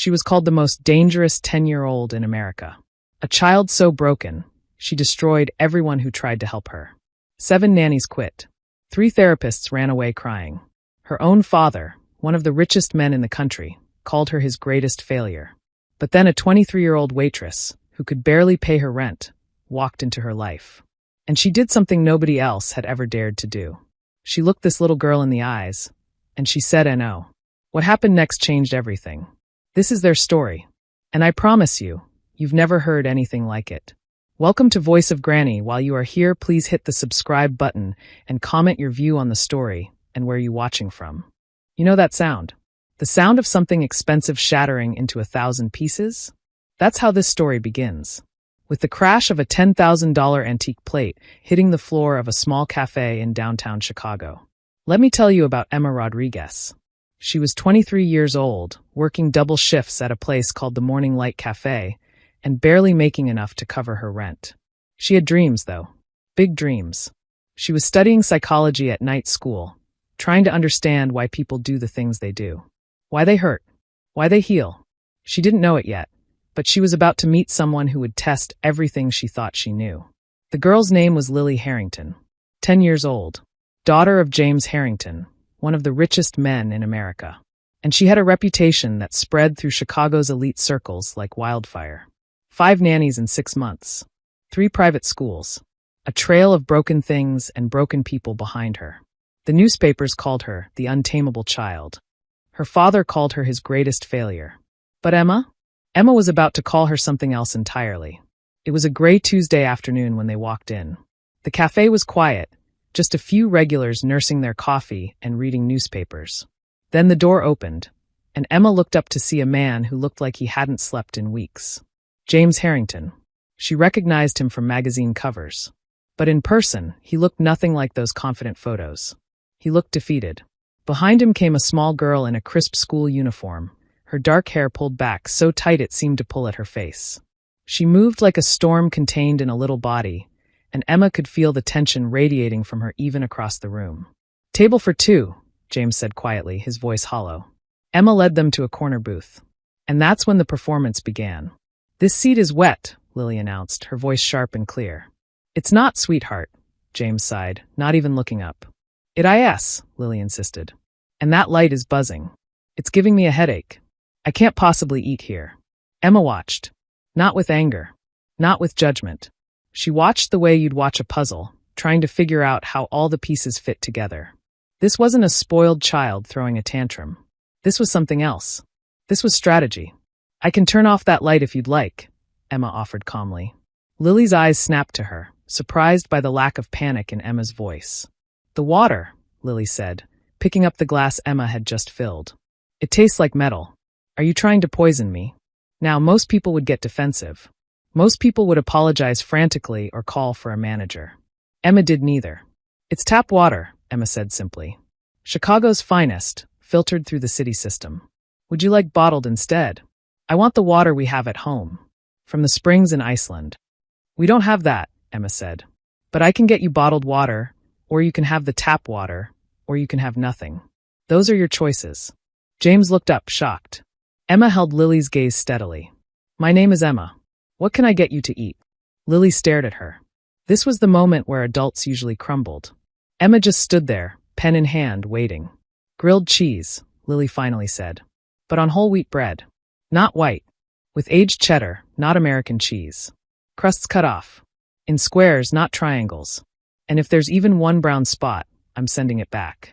She was called the most dangerous 10-year-old in America. A child so broken, she destroyed everyone who tried to help her. 7 nannies quit. 3 therapists ran away crying. Her own father, one of the richest men in the country, called her his greatest failure. But then a 23-year-old waitress, who could barely pay her rent, walked into her life. And she did something nobody else had ever dared to do. She looked this little girl in the eyes, and she said N.O. What happened next changed everything. This is their story, and I promise you, you've never heard anything like it. Welcome to Voice of Granny. While you are here, please hit the subscribe button and comment your view on the story and where you're watching from. You know that sound? The sound of something expensive shattering into 1,000 pieces? That's how this story begins. With the crash of a $10,000 antique plate hitting the floor of a small cafe in downtown Chicago. Let me tell you about Emma Rodriguez. She was 23 years old, working double shifts at a place called the Morning Light Cafe, and barely making enough to cover her rent. She had dreams, though. Big dreams. She was studying psychology at night school, trying to understand why people do the things they do. Why they hurt. Why they heal. She didn't know it yet, but she was about to meet someone who would test everything she thought she knew. The girl's name was Lily Harrington, 10 years old, daughter of James Harrington, one of the richest men in America. And she had a reputation that spread through Chicago's elite circles like wildfire. 5 nannies in 6 months. 3 private schools. A trail of broken things and broken people behind her. The newspapers called her the untamable child. Her father called her his greatest failure. But Emma was about to call her something else entirely. It was a gray Tuesday afternoon when they walked in. The cafe was quiet, just a few regulars nursing their coffee and reading newspapers. Then the door opened, and Emma looked up to see a man who looked like he hadn't slept in weeks. James Harrington. She recognized him from magazine covers. But in person, he looked nothing like those confident photos. He looked defeated. Behind him came a small girl in a crisp school uniform, her dark hair pulled back so tight it seemed to pull at her face. She moved like a storm contained in a little body, and Emma could feel the tension radiating from her even across the room. "Table for 2, James said quietly, his voice hollow. Emma led them to a corner booth. And that's when the performance began. "This seat is wet," Lily announced, her voice sharp and clear. "It's not, sweetheart," James sighed, not even looking up. "It is," Lily insisted. "And that light is buzzing. It's giving me a headache. I can't possibly eat here." Emma watched. Not with anger. Not with judgment. She watched the way you'd watch a puzzle, trying to figure out how all the pieces fit together. This wasn't a spoiled child throwing a tantrum. This was something else. This was strategy. "I can turn off that light if you'd like," Emma offered calmly. Lily's eyes snapped to her, surprised by the lack of panic in Emma's voice. "The water," Lily said, picking up the glass Emma had just filled. "It tastes like metal. Are you trying to poison me?" Now, most people would get defensive. Most people would apologize frantically or call for a manager. Emma did neither. "It's tap water," Emma said simply. "Chicago's finest, filtered through the city system. Would you like bottled instead?" "I want the water we have at home. From the springs in Iceland." "We don't have that," Emma said. "But I can get you bottled water, or you can have the tap water, or you can have nothing. Those are your choices." James looked up, shocked. Emma held Lily's gaze steadily. "My name is Emma. What can I get you to eat?" Lily stared at her. This was the moment where adults usually crumbled. Emma just stood there, pen in hand, waiting. "Grilled cheese," Lily finally said. "But on whole wheat bread. Not white. With aged cheddar, not American cheese. Crusts cut off. In squares, not triangles. And if there's even one brown spot, I'm sending it back."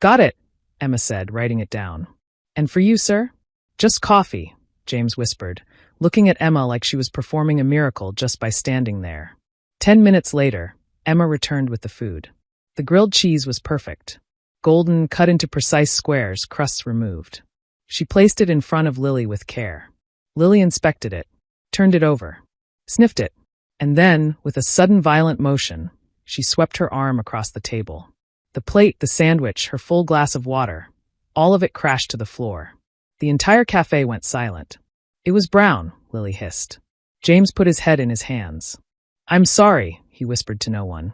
"Got it," Emma said, writing it down. "And for you, sir?" "Just coffee," James whispered, looking at Emma like she was performing a miracle just by standing there. 10 minutes later, Emma returned with the food. The grilled cheese was perfect. Golden, cut into precise squares, crusts removed. She placed it in front of Lily with care. Lily inspected it, turned it over, sniffed it, and then, with a sudden violent motion, she swept her arm across the table. The plate, the sandwich, her full glass of water, all of it crashed to the floor. The entire cafe went silent. "It was brown," Lily hissed. James put his head in his hands. "I'm sorry," he whispered to no one.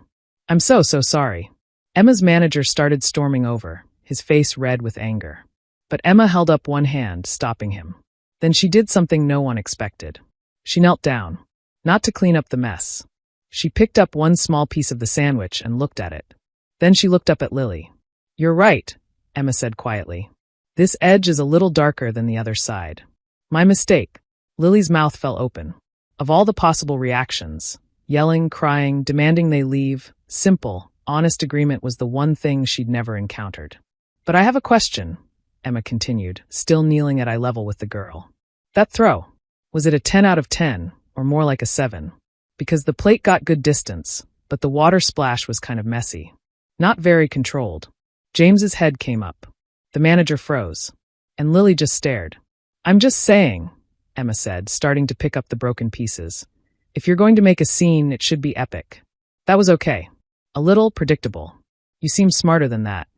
"I'm so sorry." Emma's manager started storming over, his face red with anger. But Emma held up one hand, stopping him. Then she did something no one expected. She knelt down, not to clean up the mess. She picked up one small piece of the sandwich and looked at it. Then she looked up at Lily. "You're right," Emma said quietly. "This edge is a little darker than the other side. My mistake." Lily's mouth fell open. Of all the possible reactions, yelling, crying, demanding they leave, simple, honest agreement was the one thing she'd never encountered. "But I have a question," Emma continued, still kneeling at eye level with the girl. "That throw, was it a 10 out of 10, or more like a 7? Because the plate got good distance, but the water splash was kind of messy. Not very controlled." James's head came up. The manager froze. And Lily just stared. "I'm just saying," Emma said, starting to pick up the broken pieces. "If you're going to make a scene, it should be epic." "That was okay. A little predictable. You seem smarter than that.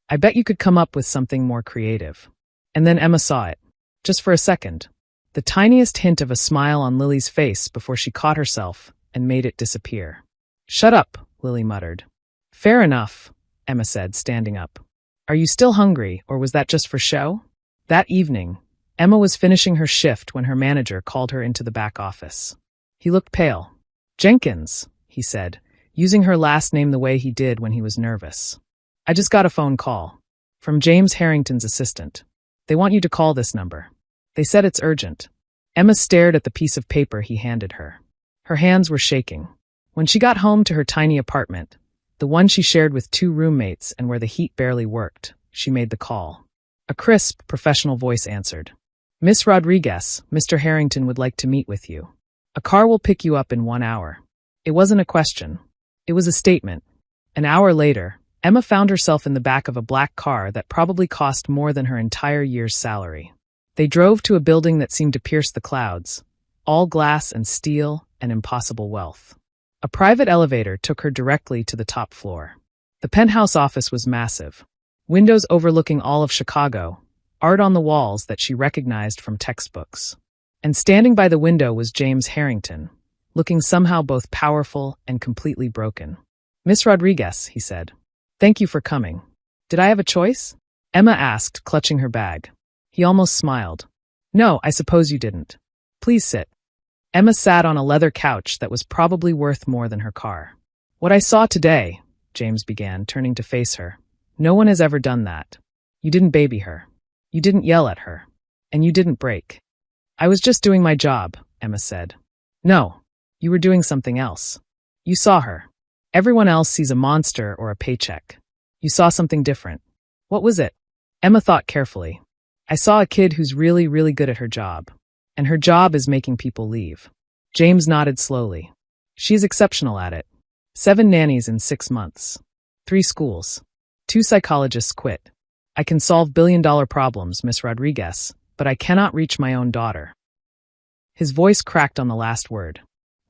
I bet you could come up with something more creative." And then Emma saw it. Just for a second. The tiniest hint of a smile on Lily's face before she caught herself and made it disappear. "Shut up," Lily muttered. "Fair enough," Emma said, standing up. "Are you still hungry, or was that just for show?" That evening, Emma was finishing her shift when her manager called her into the back office. He looked pale. "Jenkins," he said, using her last name the way he did when he was nervous. "I just got a phone call. From James Harrington's assistant. They want you to call this number. They said it's urgent." Emma stared at the piece of paper he handed her. Her hands were shaking. When she got home to her tiny apartment, the one she shared with 2 roommates and where the heat barely worked, she made the call. A crisp, professional voice answered. "Miss Rodriguez, Mr. Harrington would like to meet with you. A car will pick you up in 1 hour." It wasn't a question. It was a statement. An hour later, Emma found herself in the back of a black car that probably cost more than her entire year's salary. They drove to a building that seemed to pierce the clouds, all glass and steel and impossible wealth. A private elevator took her directly to the top floor. The penthouse office was massive. Windows overlooking all of Chicago, art on the walls that she recognized from textbooks. And standing by the window was James Harrington, looking somehow both powerful and completely broken. "Miss Rodriguez," he said. "Thank you for coming. Did I have a choice?" Emma asked, clutching her bag. He almost smiled. "No, I suppose you didn't. Please sit." Emma sat on a leather couch that was probably worth more than her car. "What I saw today," James began, turning to face her. "No one has ever done that. You didn't baby her. You didn't yell at her. And you didn't break." "I was just doing my job," Emma said. "No, you were doing something else. You saw her. Everyone else sees a monster or a paycheck. You saw something different. What was it?" Emma thought carefully. "I saw a kid who's really, really good at her job. And her job is making people leave." James nodded slowly. "She's exceptional at it. 7 nannies in 6 months. 3 schools. 2 psychologists quit. I can solve billion-dollar problems, Miss Rodriguez, but I cannot reach my own daughter." His voice cracked on the last word.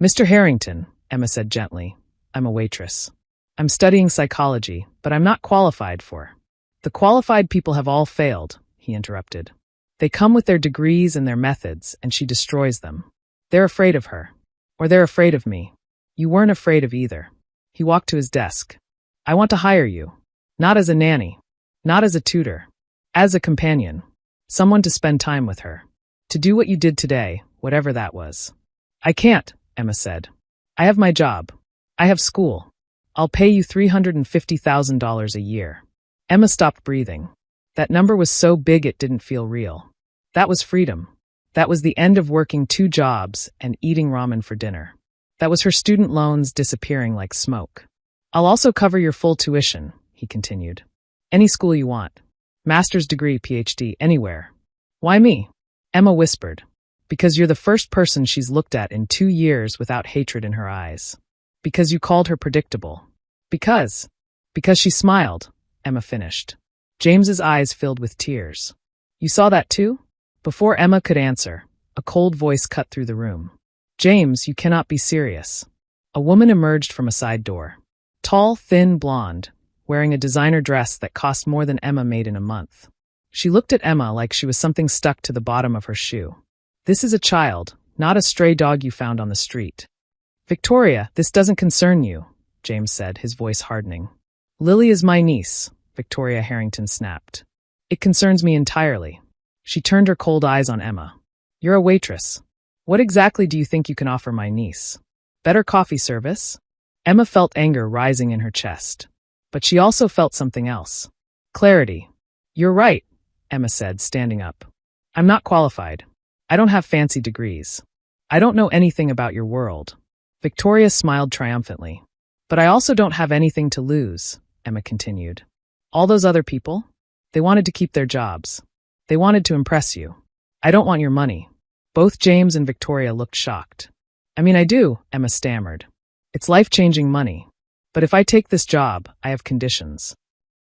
"Mr. Harrington," Emma said gently, "I'm a waitress. I'm studying psychology, but I'm not qualified for." "The qualified people have all failed," he interrupted. "They come with their degrees and their methods, and she destroys them. They're afraid of her. Or they're afraid of me. You weren't afraid of either." He walked to his desk. "I want to hire you. Not as a nanny. Not as a tutor. As a companion. Someone to spend time with her. To do what you did today, whatever that was." "I can't," Emma said. "I have my job. I have school. I'll pay you $350,000 a year." Emma stopped breathing. That number was so big it didn't feel real. That was freedom. That was the end of working 2 jobs and eating ramen for dinner. That was her student loans disappearing like smoke. "I'll also cover your full tuition," he continued. "Any school you want. Master's degree, PhD, anywhere." "Why me?" Emma whispered. "Because you're the first person she's looked at in 2 years without hatred in her eyes. Because you called her predictable. Because she smiled," Emma finished. James's eyes filled with tears. "You saw that too?" Before Emma could answer, a cold voice cut through the room. "James, you cannot be serious." A woman emerged from a side door. Tall, thin, blonde, wearing a designer dress that cost more than Emma made in a month. She looked at Emma like she was something stuck to the bottom of her shoe. "This is a child, not a stray dog you found on the street." "Victoria, this doesn't concern you," James said, his voice hardening. "Lily is my niece," Victoria Harrington snapped. "It concerns me entirely." She turned her cold eyes on Emma. You're a waitress. What exactly do you think you can offer my niece? Better coffee service? Emma felt anger rising in her chest. But she also felt something else. Clarity. You're right, Emma said, standing up. I'm not qualified. I don't have fancy degrees. I don't know anything about your world. Victoria smiled triumphantly. But I also don't have anything to lose, Emma continued. All those other people? They wanted to keep their jobs. They wanted to impress you. I don't want your money. Both James and Victoria looked shocked. I mean, I do, Emma stammered. It's life-changing money. But if I take this job, I have conditions.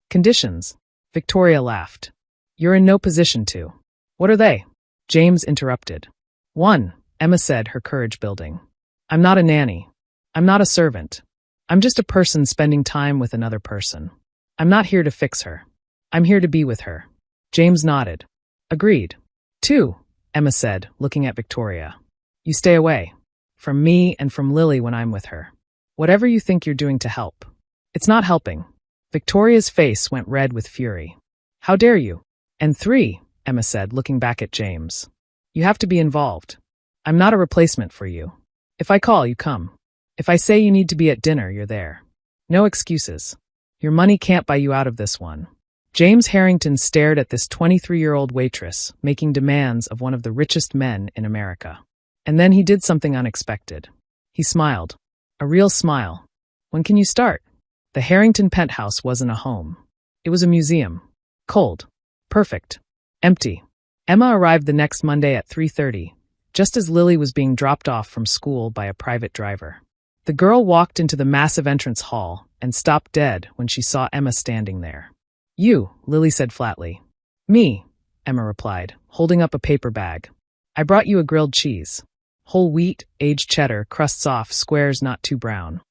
Conditions? Victoria laughed. You're in no position to. What are they? James interrupted. 1, Emma said, her courage building. I'm not a nanny. I'm not a servant. I'm just a person spending time with another person. I'm not here to fix her. I'm here to be with her. James nodded. Agreed. 2, Emma said, looking at Victoria. You stay away. From me and from Lily when I'm with her. Whatever you think you're doing to help. It's not helping. Victoria's face went red with fury. How dare you? And 3, Emma said, looking back at James. You have to be involved. I'm not a replacement for you. If I call, you come. If I say you need to be at dinner, you're there. No excuses. Your money can't buy you out of this one. James Harrington stared at this 23-year-old waitress, making demands of one of the richest men in America. And then he did something unexpected. He smiled. A real smile. When can you start? The Harrington penthouse wasn't a home. It was a museum. Cold. Perfect. Empty. Emma arrived the next Monday at 3:30, just as Lily was being dropped off from school by a private driver. The girl walked into the massive entrance hall and stopped dead when she saw Emma standing there. You, Lily said flatly. Me, Emma replied, holding up a paper bag. I brought you a grilled cheese. Whole wheat, aged cheddar, crusts off, squares not too brown.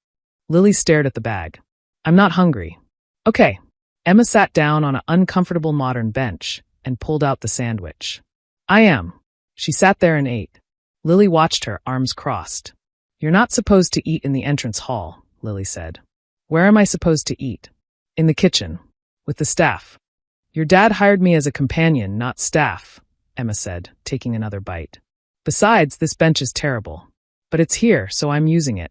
Lily stared at the bag. I'm not hungry. Okay. Emma sat down on an uncomfortable modern bench and pulled out the sandwich. I am. She sat there and ate. Lily watched her, arms crossed. You're not supposed to eat in the entrance hall, Lily said. Where am I supposed to eat? In the kitchen. With the staff. Your dad hired me as a companion, not staff, Emma said, taking another bite. Besides, this bench is terrible. But it's here, so I'm using it.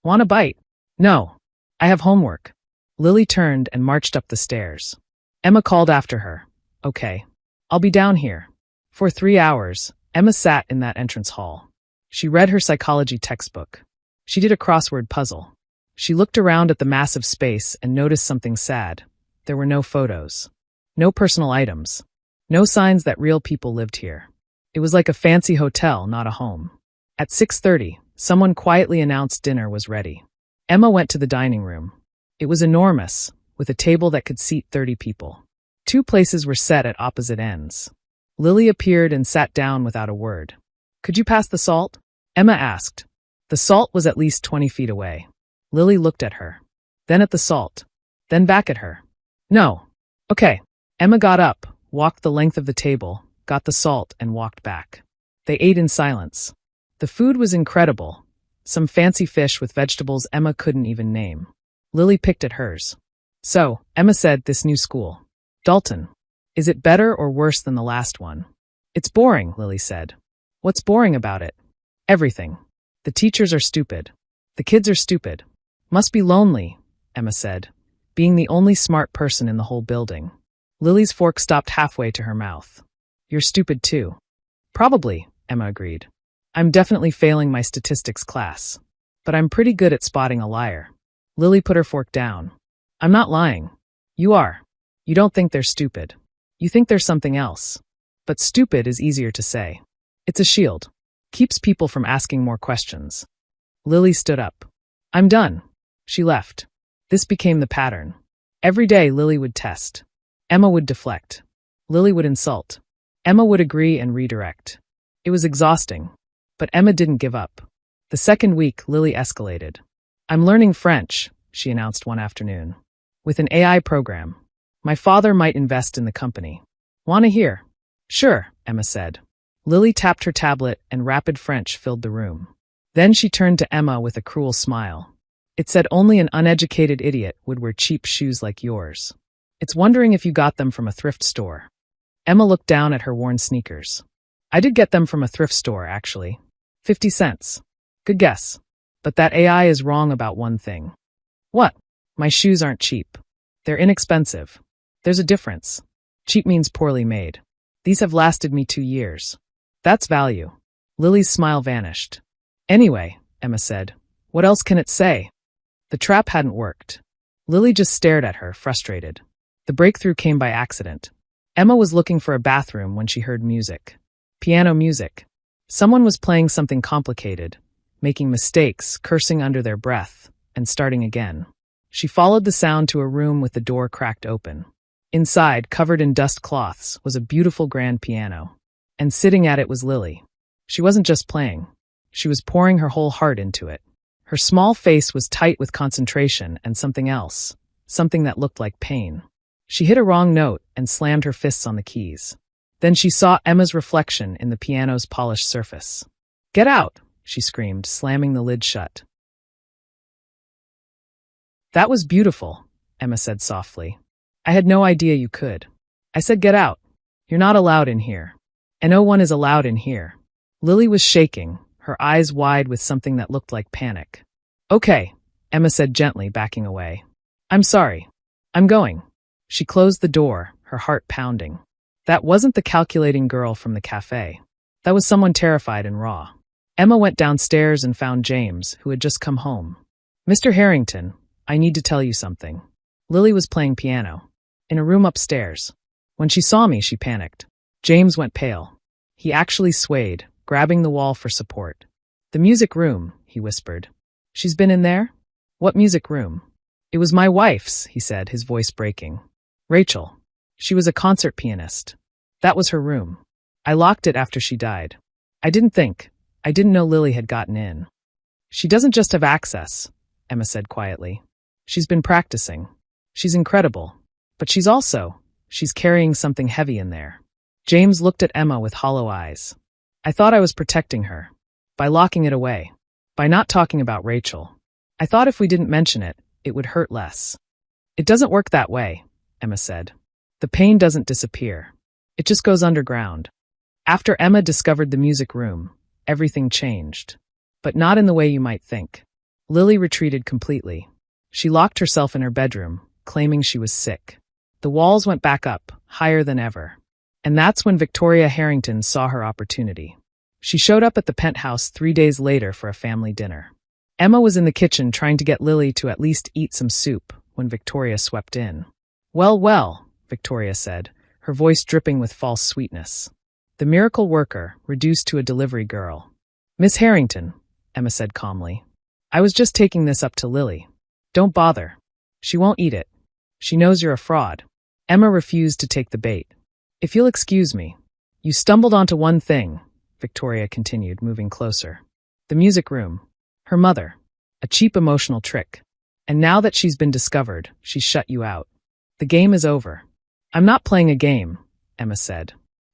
Want a bite? No. I have homework. Lily turned and marched up the stairs. Emma called after her. Okay. I'll be down here. For 3 hours, Emma sat in that entrance hall. She read her psychology textbook. She did a crossword puzzle. She looked around at the massive space and noticed something sad. There were no photos. No personal items. No signs that real people lived here. It was like a fancy hotel, not a home. At 6:30, someone quietly announced dinner was ready. Emma went to the dining room. It was enormous, with a table that could seat 30 people. 2 places were set at opposite ends. Lily appeared and sat down without a word. Could you pass the salt? Emma asked. The salt was at least 20 feet away. Lily looked at her. Then at the salt. Then back at her. No. Okay. Emma got up, walked the length of the table, got the salt, and walked back. They ate in silence. The food was incredible. Some fancy fish with vegetables Emma couldn't even name. Lily picked at hers. So, Emma said, this new school. Dalton. Is it better or worse than the last one? It's boring, Lily said. What's boring about it? Everything. The teachers are stupid. The kids are stupid. Must be lonely, Emma said, being the only smart person in the whole building. Lily's fork stopped halfway to her mouth. You're stupid too. Probably, Emma agreed. I'm definitely failing my statistics class. But I'm pretty good at spotting a liar. Lily put her fork down. I'm not lying. You are. You don't think they're stupid. You think they're something else. But stupid is easier to say. It's a shield. Keeps people from asking more questions. Lily stood up. I'm done. She left. This became the pattern. Every day Lily would test. Emma would deflect. Lily would insult. Emma would agree and redirect. It was exhausting. But Emma didn't give up. The second week, Lily escalated. I'm learning French, she announced one afternoon. With an AI program. My father might invest in the company. Wanna hear? Sure, Emma said. Lily tapped her tablet and rapid French filled the room. Then she turned to Emma with a cruel smile. It said only an uneducated idiot would wear cheap shoes like yours. It's wondering if you got them from a thrift store. Emma looked down at her worn sneakers. I did get them from a thrift store, actually. 50 cents. Good guess. But that AI is wrong about one thing. What? My shoes aren't cheap. They're inexpensive. There's a difference. Cheap means poorly made. These have lasted me 2 years. That's value. Lily's smile vanished. Anyway, Emma said, what else can it say? The trap hadn't worked. Lily just stared at her, frustrated. The breakthrough came by accident. Emma was looking for a bathroom when she heard music. Piano music. Someone was playing something complicated, making mistakes, cursing under their breath, and starting again. She followed the sound to a room with the door cracked open. Inside, covered in dust cloths, was a beautiful grand piano. And sitting at it was Lily. She wasn't just playing. She was pouring her whole heart into it. Her small face was tight with concentration and something else, something that looked like pain. She hit a wrong note and slammed her fists on the keys. Then she saw Emma's reflection in the piano's polished surface. "Get out!" she screamed, slamming the lid shut. "That was beautiful," Emma said softly. "I had no idea you could. I said get out. You're not allowed in here. And no one is allowed in here." Lily was shaking, her eyes wide with something that looked like panic. "Okay," Emma said gently, backing away. "I'm sorry. I'm going." She closed the door, her heart pounding. That wasn't the calculating girl from the cafe. That was someone terrified and raw. Emma went downstairs and found James, who had just come home. "Mr. Harrington, I need to tell you something." Lily was playing piano. In a room upstairs. When she saw me, she panicked. James went pale. He actually swayed, grabbing the wall for support. "The music room," he whispered. "She's been in there?" "What music room?" "It was my wife's," he said, his voice breaking. "Rachel. She was a concert pianist. That was her room. I locked it after she died. I didn't know Lily had gotten in." "She doesn't just have access," Emma said quietly. "She's been practicing. She's incredible. But she's carrying something heavy in there." James looked at Emma with hollow eyes. "I thought I was protecting her. By locking it away. By not talking about Rachel. I thought if we didn't mention it, it would hurt less." "It doesn't work that way," Emma said. "The pain doesn't disappear. It just goes underground." After Emma discovered the music room, everything changed. But not in the way you might think. Lily retreated completely. She locked herself in her bedroom, claiming she was sick. The walls went back up, higher than ever. And that's when Victoria Harrington saw her opportunity. She showed up at the penthouse 3 days later for a family dinner. Emma was in the kitchen trying to get Lily to at least eat some soup when Victoria swept in. "Well, well," Victoria said, her voice dripping with false sweetness. The miracle worker, reduced to a delivery girl. "Miss Harrington," Emma said calmly. "I was just taking this up to Lily. Don't bother. She won't eat it. She knows you're a fraud." Emma refused to take the bait. "If you'll excuse me. You stumbled onto one thing," Victoria continued, moving closer. "The music room. Her mother. A cheap emotional trick. And now that she's been discovered, she's shut you out. The game is over." "I'm not playing a game," Emma said.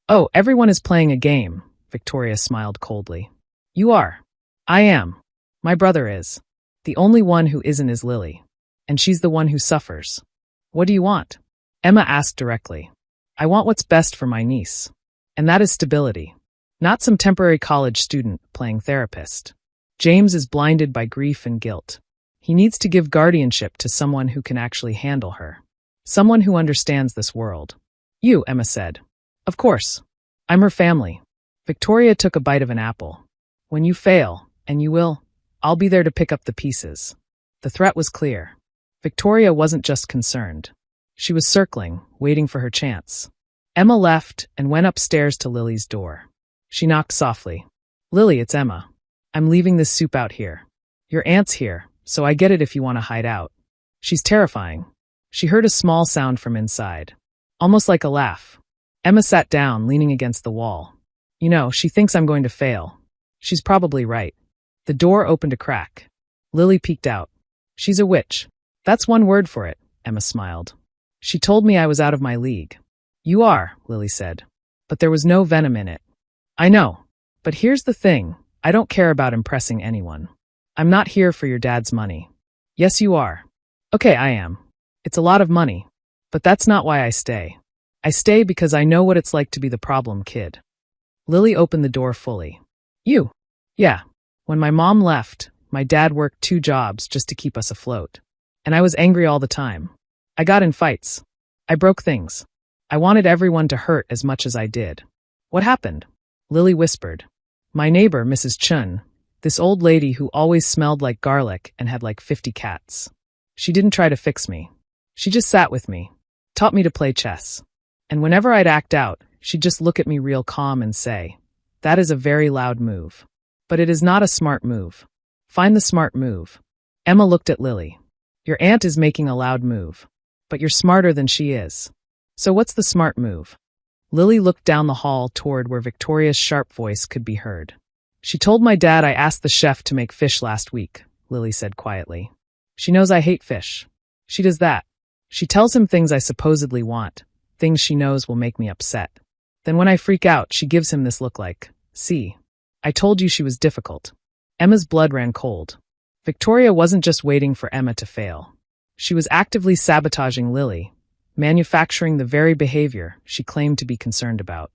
"Oh, everyone is playing a game," Victoria smiled coldly. "You are. I am. My brother is. The only one who isn't is Lily. And she's the one who suffers. What do you want?" Emma asked directly. "I want what's best for my niece. And that is stability. Not some temporary college student playing therapist. James is blinded by grief and guilt. He needs to give guardianship to someone who can actually handle her. Someone who understands this world." "You," Emma said. "Of course. I'm her family." Victoria took a bite of an apple. "When you fail, and you will, I'll be there to pick up the pieces." The threat was clear. Victoria wasn't just concerned. She was circling, waiting for her chance. Emma left and went upstairs to Lily's door. She knocked softly. "Lily, it's Emma. I'm leaving this soup out here. Your aunt's here, so I get it if you want to hide out." "She's terrifying." She heard a small sound from inside. Almost like a laugh. Emma sat down, leaning against the wall. "You know, she thinks I'm going to fail. She's probably right." The door opened a crack. Lily peeked out. "She's a witch. That's one word for it," Emma smiled. "She told me I was out of my league." "You are," Lily said. "But there was no venom in it." "I know. But here's the thing. I don't care about impressing anyone. I'm not here for your dad's money." "Yes, you are." "Okay, I am. It's a lot of money. But that's not why I stay. I stay because I know what it's like to be the problem kid." Lily opened the door fully. You? Yeah. When my mom left, my dad worked 2 jobs just to keep us afloat. And I was angry all the time. I got in fights. I broke things. I wanted everyone to hurt as much as I did. What happened? Lily whispered. My neighbor, Mrs. Chun, this old lady who always smelled like garlic and had like 50 cats. She didn't try to fix me. She just sat with me, taught me to play chess. And whenever I'd act out, she'd just look at me real calm and say, that is a very loud move. But it is not a smart move. Find the smart move. Emma looked at Lily. Your aunt is making a loud move. But you're smarter than she is. So what's the smart move? Lily looked down the hall toward where Victoria's sharp voice could be heard. She told my dad I asked the chef to make fish last week, Lily said quietly. She knows I hate fish. She does that. She tells him things I supposedly want, things she knows will make me upset. Then when I freak out, she gives him this look like, see, I told you she was difficult. Emma's blood ran cold. Victoria wasn't just waiting for Emma to fail. She was actively sabotaging Lily, manufacturing the very behavior she claimed to be concerned about.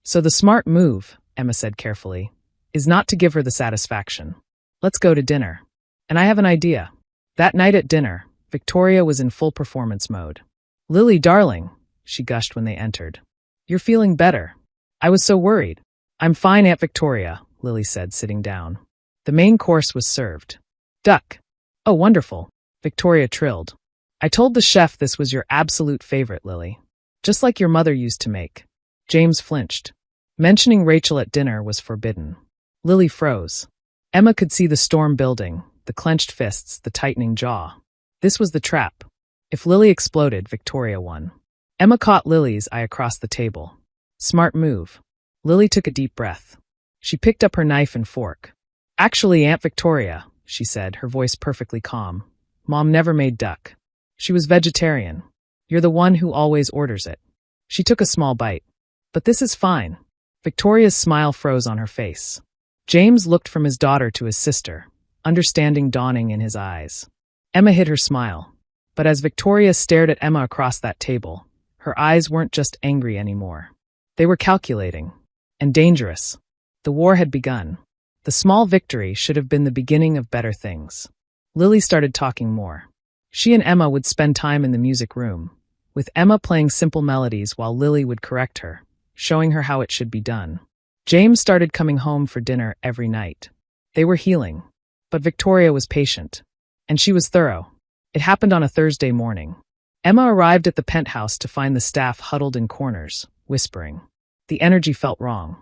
So the smart move, Emma said carefully, is not to give her the satisfaction. Let's go to dinner. And I have an idea. That night at dinner, Victoria was in full performance mode. Lily, darling, she gushed when they entered. You're feeling better. I was so worried. I'm fine, Aunt Victoria, Lily said, sitting down. The main course was served. Duck. Oh, wonderful, Victoria trilled. I told the chef this was your absolute favorite, Lily. Just like your mother used to make. James flinched. Mentioning Rachel at dinner was forbidden. Lily froze. Emma could see the storm building, the clenched fists, the tightening jaw. This was the trap. If Lily exploded, Victoria won. Emma caught Lily's eye across the table. Smart move. Lily took a deep breath. She picked up her knife and fork. Actually, Aunt Victoria, she said, her voice perfectly calm. Mom never made duck. She was vegetarian. You're the one who always orders it. She took a small bite. But this is fine. Victoria's smile froze on her face. James looked from his daughter to his sister, understanding dawning in his eyes. Emma hid her smile. But as Victoria stared at Emma across that table, her eyes weren't just angry anymore. They were calculating. And dangerous. The war had begun. The small victory should have been the beginning of better things. Lily started talking more. She and Emma would spend time in the music room, with Emma playing simple melodies while Lily would correct her, showing her how it should be done. James started coming home for dinner every night. They were healing. But Victoria was patient. And she was thorough. It happened on a Thursday morning. Emma arrived at the penthouse to find the staff huddled in corners, whispering. The energy felt wrong.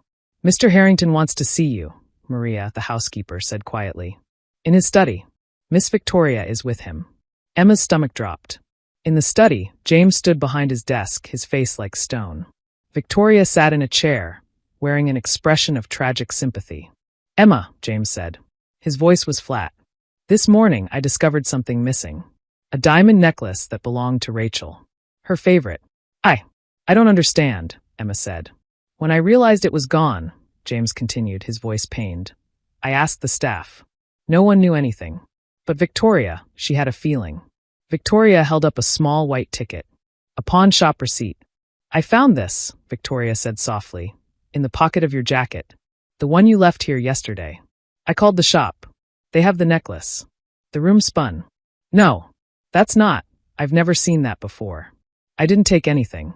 Mr. Harrington wants to see you, Maria, the housekeeper, said quietly. In his study. Miss Victoria is with him. Emma's stomach dropped. In the study, James stood behind his desk, his face like stone. Victoria sat in a chair, wearing an expression of tragic sympathy. Emma, James said. His voice was flat. This morning I discovered something missing. A diamond necklace that belonged to Rachel. Her favorite. I don't understand, Emma said. When I realized it was gone, James continued, his voice pained, I asked the staff. No one knew anything. But Victoria, she had a feeling. Victoria held up a small white ticket. A pawn shop receipt. I found this, Victoria said softly, in the pocket of your jacket. The one you left here yesterday. I called the shop. They have the necklace. The room spun. No, that's not. I've never seen that before. I didn't take anything.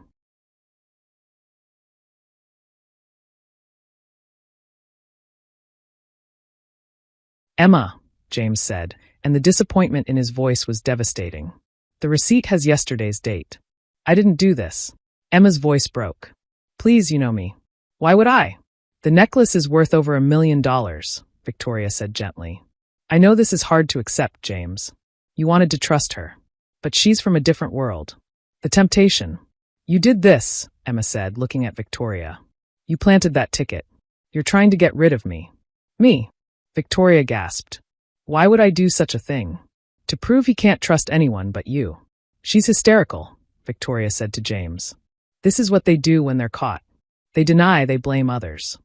Emma, James said, and the disappointment in his voice was devastating. The receipt has yesterday's date. I didn't do this. Emma's voice broke. Please, you know me. Why would I? The necklace is worth over $1 million, Victoria said gently. I know this is hard to accept, James. You wanted to trust her. But she's from a different world. The temptation. You did this, Emma said, looking at Victoria. You planted that ticket. You're trying to get rid of me. Me? Victoria gasped. Why would I do such a thing? To prove he can't trust anyone but you. She's hysterical, Victoria said to James. This is what they do when they're caught. They deny, they blame others.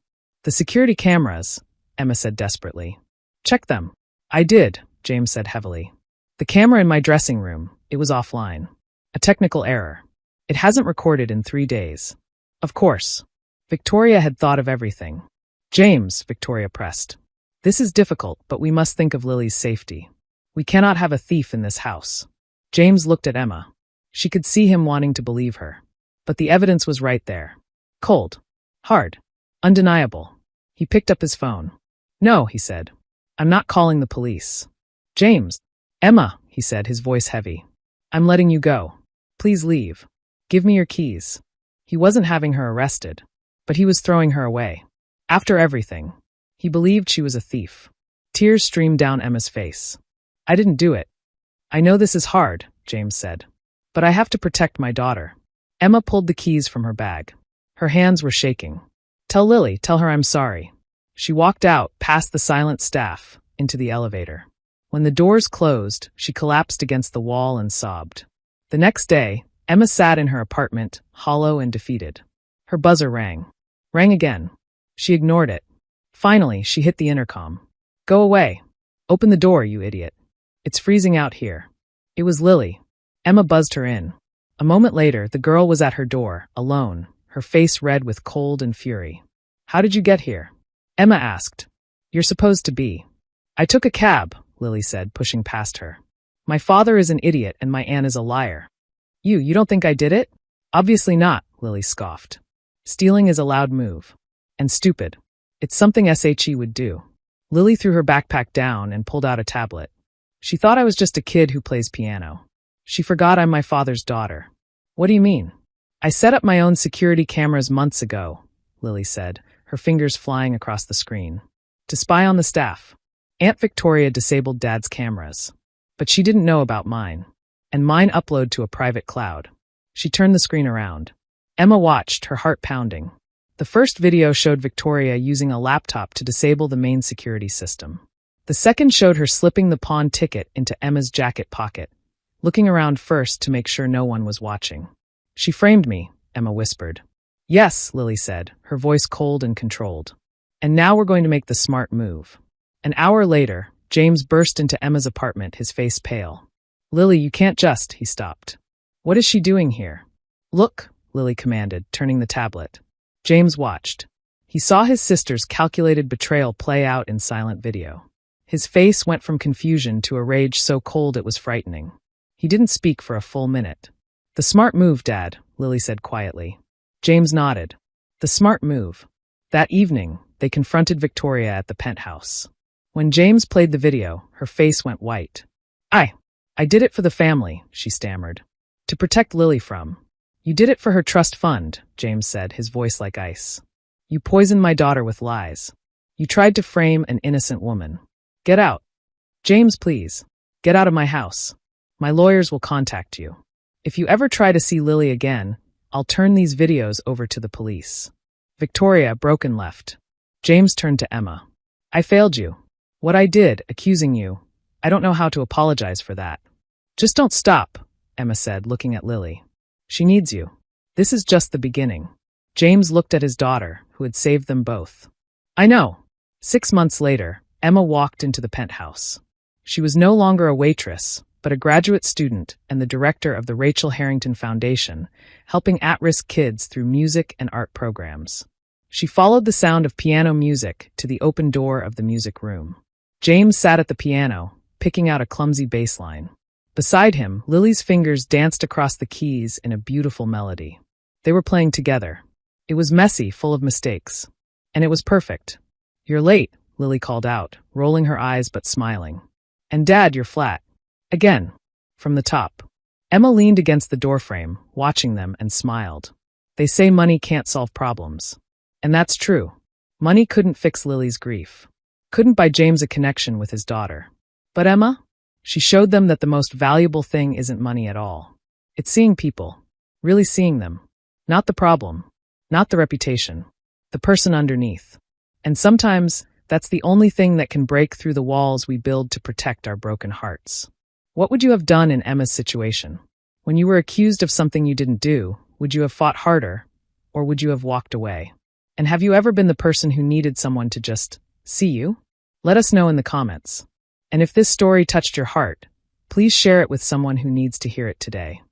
The security cameras, Emma said desperately. Check them. I did, James said heavily. The camera in my dressing room, it was offline. A technical error. It hasn't recorded in 3 days. Of course. Victoria had thought of everything. James, Victoria pressed. This is difficult, but we must think of Lily's safety. We cannot have a thief in this house. James looked at Emma. She could see him wanting to believe her. But the evidence was right there. Cold. Hard. Undeniable. He picked up his phone. No, he said. I'm not calling the police. James. Emma, he said, his voice heavy. I'm letting you go. Please leave. Give me your keys. He wasn't having her arrested, but he was throwing her away. After everything, he believed she was a thief. Tears streamed down Emma's face. I didn't do it. I know this is hard, James said. But I have to protect my daughter. Emma pulled the keys from her bag. Her hands were shaking. Tell Lily, tell her I'm sorry. She walked out, past the silent staff, into the elevator. When the doors closed, she collapsed against the wall and sobbed. The next day, Emma sat in her apartment, hollow and defeated. Her buzzer rang. Rang again. She ignored it. Finally, she hit the intercom. Go away. Open the door, you idiot. It's freezing out here. It was Lily. Emma buzzed her in. A moment later, the girl was at her door, alone, her face red with cold and fury. How did you get here? Emma asked. You're supposed to be. I took a cab, Lily said, pushing past her. My father is an idiot and my aunt is a liar. You don't think I did it? Obviously not, Lily scoffed. Stealing is a loud move. And stupid. It's something SHE would do. Lily threw her backpack down and pulled out a tablet. She thought I was just a kid who plays piano. She forgot I'm my father's daughter. What do you mean? I set up my own security cameras months ago, Lily said, her fingers flying across the screen. To spy on the staff. Aunt Victoria disabled Dad's cameras. But she didn't know about mine. And mine upload to a private cloud. She turned the screen around. Emma watched, her heart pounding. The first video showed Victoria using a laptop to disable the main security system. The second showed her slipping the pawn ticket into Emma's jacket pocket, looking around first to make sure no one was watching. She framed me, Emma whispered. Yes, Lily said, her voice cold and controlled. And now we're going to make the smart move. An hour later, James burst into Emma's apartment, his face pale. Lily, you can't just, he stopped. What is she doing here? Look, Lily commanded, turning the tablet. James watched. He saw his sister's calculated betrayal play out in silent video. His face went from confusion to a rage so cold it was frightening. He didn't speak for a full minute. The smart move, Dad, Lily said quietly. James nodded. The smart move. That evening, they confronted Victoria at the penthouse. When James played the video, her face went white. I did it for the family, she stammered. To protect Lily from. You did it for her trust fund, James said, his voice like ice. You poisoned my daughter with lies. You tried to frame an innocent woman. Get out. James, please. Get out of my house. My lawyers will contact you. If you ever try to see Lily again, I'll turn these videos over to the police. Victoria, broken, left. James turned to Emma. I failed you. What I did, accusing you, I don't know how to apologize for that. Just don't stop, Emma said, looking at Lily. She needs you. This is just the beginning. James looked at his daughter, who had saved them both. I know. 6 months later, Emma walked into the penthouse. She was no longer a waitress, but a graduate student and the director of the Rachel Harrington Foundation, helping at-risk kids through music and art programs. She followed the sound of piano music to the open door of the music room. James sat at the piano, picking out a clumsy bass line. Beside him, Lily's fingers danced across the keys in a beautiful melody. They were playing together. It was messy, full of mistakes. And it was perfect. You're late, Lily called out, rolling her eyes but smiling. And Dad, you're flat. Again. From the top. Emma leaned against the doorframe, watching them, and smiled. They say money can't solve problems. And that's true. Money couldn't fix Lily's grief. Couldn't buy James a connection with his daughter. But Emma? She showed them that the most valuable thing isn't money at all. It's seeing people. Really seeing them. Not the problem. Not the reputation. The person underneath. And sometimes, that's the only thing that can break through the walls we build to protect our broken hearts. What would you have done in Emma's situation? When you were accused of something you didn't do, would you have fought harder, or would you have walked away? And have you ever been the person who needed someone to just see you? Let us know in the comments. And if this story touched your heart, please share it with someone who needs to hear it today.